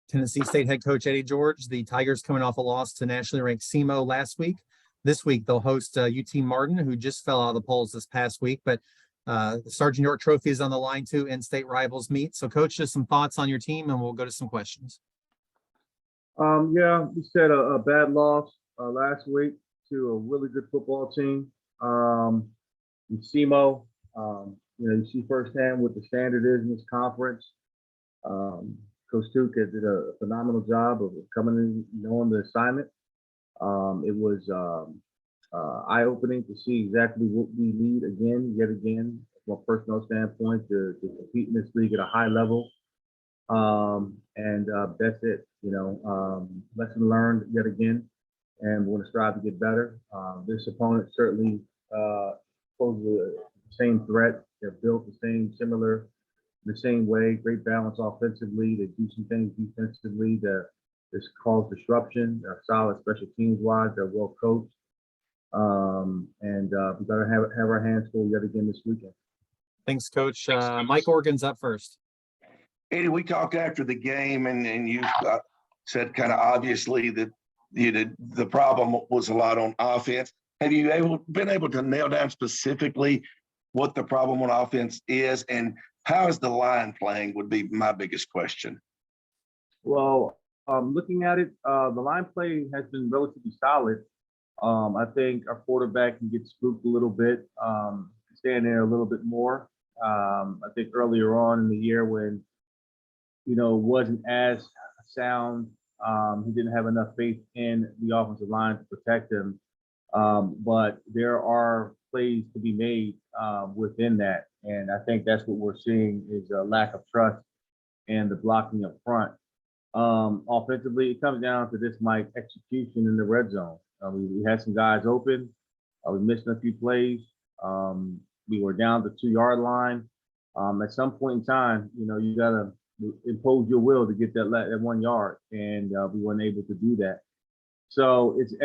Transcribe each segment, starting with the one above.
Tennessee State head coach Eddie George. The Tigers coming off a loss to nationally ranked SEMO last week. This week they'll host UT Martin, who just fell out of the polls this past week. But the Sergeant York Trophy is on the line too. In-state rivals meet. So, Coach, just some thoughts on your team, and we'll go to some questions. Yeah, we said a bad loss last week to a really good football team. In SEMO, you see firsthand what the standard is in this conference. Coach Duke did a phenomenal job of coming in, knowing the assignment. It was eye-opening to see exactly what we need yet again, from a personnel standpoint, to compete in this league at a high level. And that's it. Lesson learned yet again, and we're going to strive to get better. This opponent certainly poses the same threat. They're built the same way. Great balance offensively. They do some things defensively that just cause disruption. They're solid special teams wise. They're well coached. And we got to have our hands full yet again this weekend. Thanks, Coach. Mike Organ's up first. Eddie, we talked after the game, and you said kind of obviously that the problem was a lot on offense. Have you been able to nail down specifically what the problem on offense is, and how is the line playing would be my biggest question. Well, looking at it, the line play has been relatively solid. I think our quarterback can get spooked a little bit, stand there a little bit more. I think earlier on in the year when, wasn't as sound, he didn't have enough faith in the offensive line to protect him. But there are plays to be made within that. And I think that's what we're seeing is a lack of trust and the blocking up front. Offensively, it comes down to this, Mike, execution in the red zone. We had some guys open. We missed a few plays. We were down the 2-yard line. At some point in time, you got to impose your will to get that 1 yard, and we weren't able to do that. So it's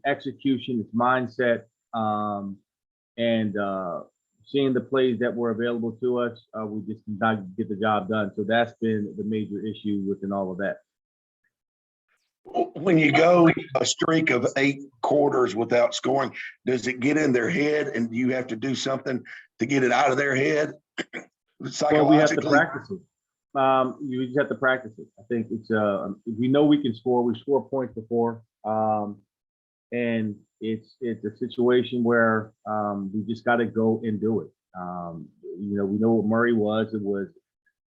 execution, it's mindset, and seeing the plays that were available to us, we just did not get the job done. So that's been the major issue within all of that. When you go a streak of 8 quarters without scoring, does it get in their head, and do you have to do something to get it out of their head? Well, we have to practice it. You just have to practice it. I think it's we know we can score. We scored points before, and it's a situation where we just got to go and do it. We know what Murray was. It was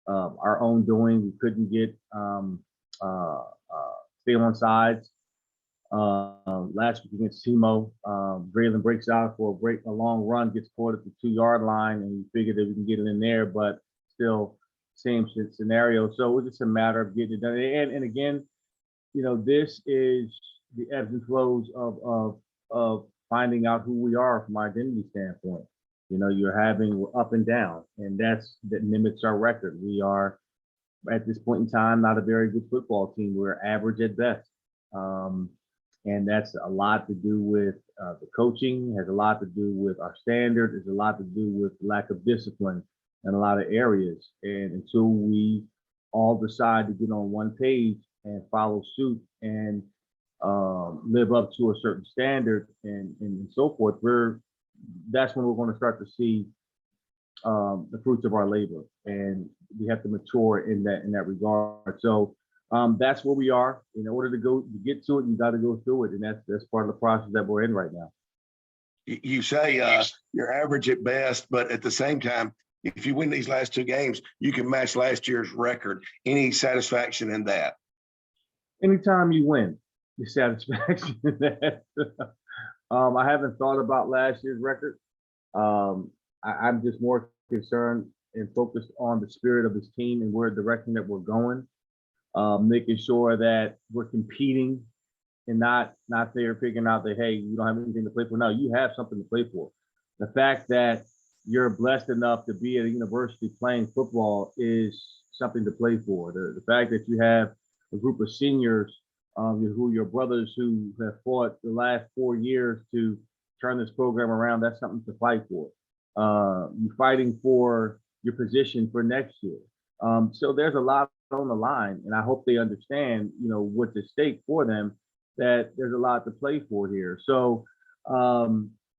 our own doing. We couldn't get stay on sides. Last week against SEMO, Braylon breaks out for a long run, gets caught at the 2-yard line, and we figured that we can get it in there, but still same scenario. So it was just a matter of getting it done. And again, this is the ebbs and flows of finding out who we are from an identity standpoint. We're up and down, and that mimics our record. We are, at this point in time, not a very good football team. We're average at best. And that's a lot to do with the coaching, has a lot to do with our standard, has a lot to do with lack of discipline in a lot of areas. And until we all decide to get on one page and follow suit and live up to a certain standard and so forth, that's when we're going to start to see the fruits of our labor. And we have to mature in that regard. So that's where we are. In order to get to it, you got to go through it, and that's part of the process that we're in right now. You say you're average at best, but at the same time, if you win these last 2 games, you can match last year's record. Any satisfaction in that? Anytime you win, your satisfaction in that. I haven't thought about last year's record. I'm just more concerned and focused on the spirit of this team and where the direction that we're going. Making sure that we're competing and not there figuring out that, hey, you don't have anything to play for. No, you have something to play for. The fact that you're blessed enough to be at a university playing football is something to play for. The fact that you have a group of seniors who are your brothers who have fought the last 4 years to turn this program around, that's something to fight for. You're fighting for your position for next year. So there's a lot on the line, and I hope they understand, what's at stake for them, that there's a lot to play for here. So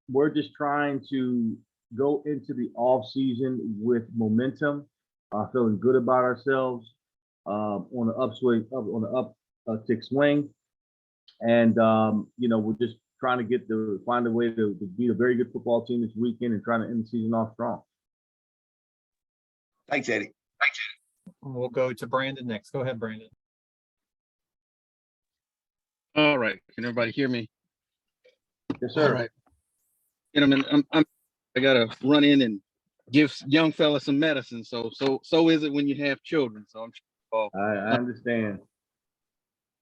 we're just trying to go into the off season with momentum, feeling good about ourselves, on the upswing, on the uptick swing, and we're just trying to find a way to beat a very good football team this weekend and trying to end the season off strong. Thanks, Eddie. We'll go to Brandon next. Go ahead, Brandon. All right. Can everybody hear me? Yes, sir. All right. Gentlemen, I gotta run in and give young fella some medicine. So is it when you have children. So I understand.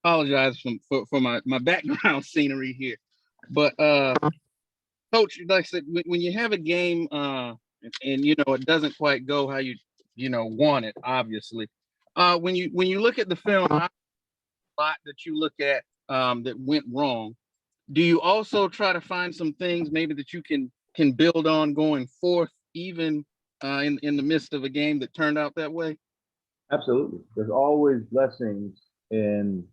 apologize for my background scenery here. But Coach, like I said, when you have a game and it doesn't quite go how you want it, obviously. When you look at the film, a lot that you look at that went wrong. Do you also try to find some things maybe that you can build on going forth, even in the midst of a game that turned out that way? Absolutely. There's always blessings in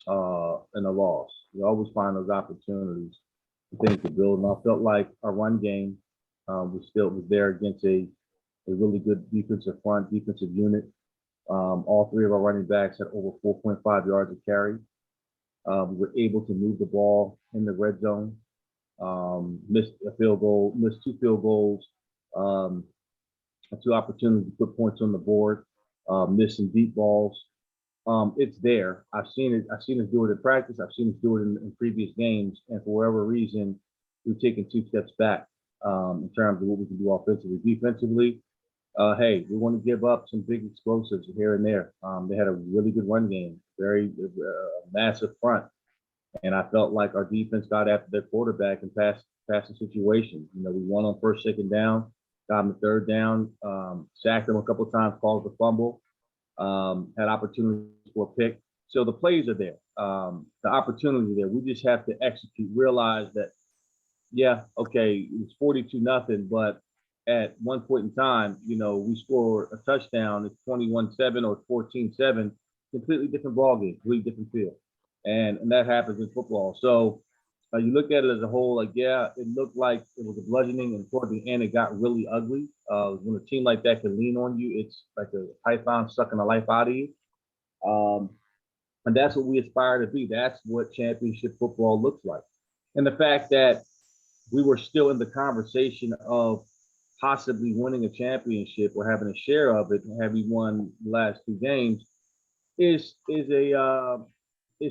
a loss. You always find those opportunities, things to build. And I felt like our run game was there against a really good defensive unit. All three of our running backs had over 4.5 yards of carry. We were able to move the ball in the red zone, missed two field goals, two opportunities to put points on the board, missed some deep balls. It's there. I've seen us do it in practice. I've seen us do it in previous games. And for whatever reason, we've taken 2 steps back in terms of what we can do offensively. Defensively, hey, we want to give up some big explosives here and there. They had a really good run game, very massive front. And I felt like our defense got after their quarterback and passing situations. We won on first, second down, got them the third down, sacked them a couple of times, caused a fumble, had opportunities for a pick. So the plays are there. The opportunity there. We just have to execute, realize that, yeah, okay, it's 42-0, but at one point in time, we score a touchdown, it's 21-7 or 14-7, completely different ballgame, completely different field. And that happens in football. So you look at it as a whole, like, yeah, it looked like it was a bludgeoning, and toward the end, it got really ugly. When a team like that can lean on you, it's like a python sucking the life out of you. And that's what we aspire to be. That's what championship football looks like. And the fact that we were still in the conversation of possibly winning a championship or having a share of it, having won the last 2 games, is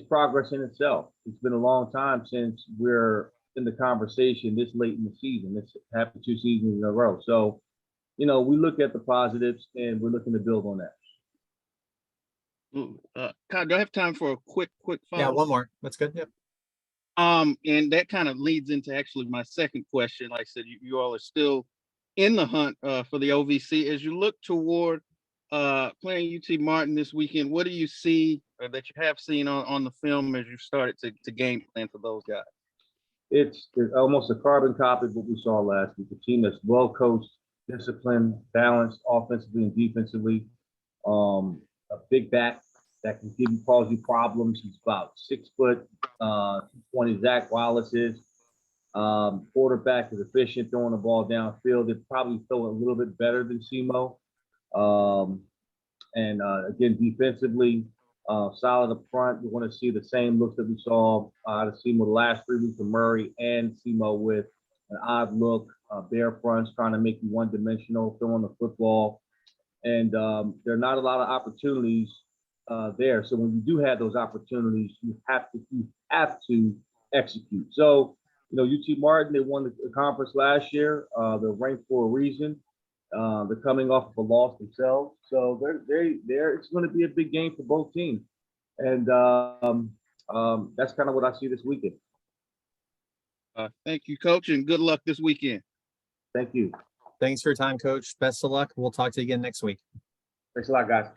progress in itself. It's been a long time since we're in the conversation this late in the season. This happened 2 seasons in a row. So, we look at the positives and we're looking to build on that. Kyle, do I have time for a quick follow-up? Yeah, one more. That's good. Yep. And that kind of leads into actually my second question. Like I said, you all are still in the hunt for the OVC. As you look toward playing UT Martin this weekend, what do you see or that you have seen on the film as you started to game plan for those guys? It's almost a carbon copy of what we saw last week. A team that's well coached, disciplined, balanced, offensively and defensively. A big back that can cause you problems. He's about 6 foot, 220. Zach Wallace is. Quarterback is efficient, throwing the ball downfield. They probably throw it a little bit better than Simo. And again, defensively, solid up front. We want to see the same looks that we saw out of Simo the last 3 weeks of Murray and Simo with an odd look, bare fronts, trying to make you one-dimensional, throwing the football. And there are not a lot of opportunities there. So when you do have those opportunities, you have to execute. So, UT Martin, they won the conference last year. They're ranked for a reason. They're coming off of a loss themselves. So it's going to be a big game for both teams. And that's kind of what I see this weekend. Thank you, Coach, and good luck this weekend. Thank you. Thanks for your time, Coach. Best of luck. We'll talk to you again next week. Thanks a lot, guys.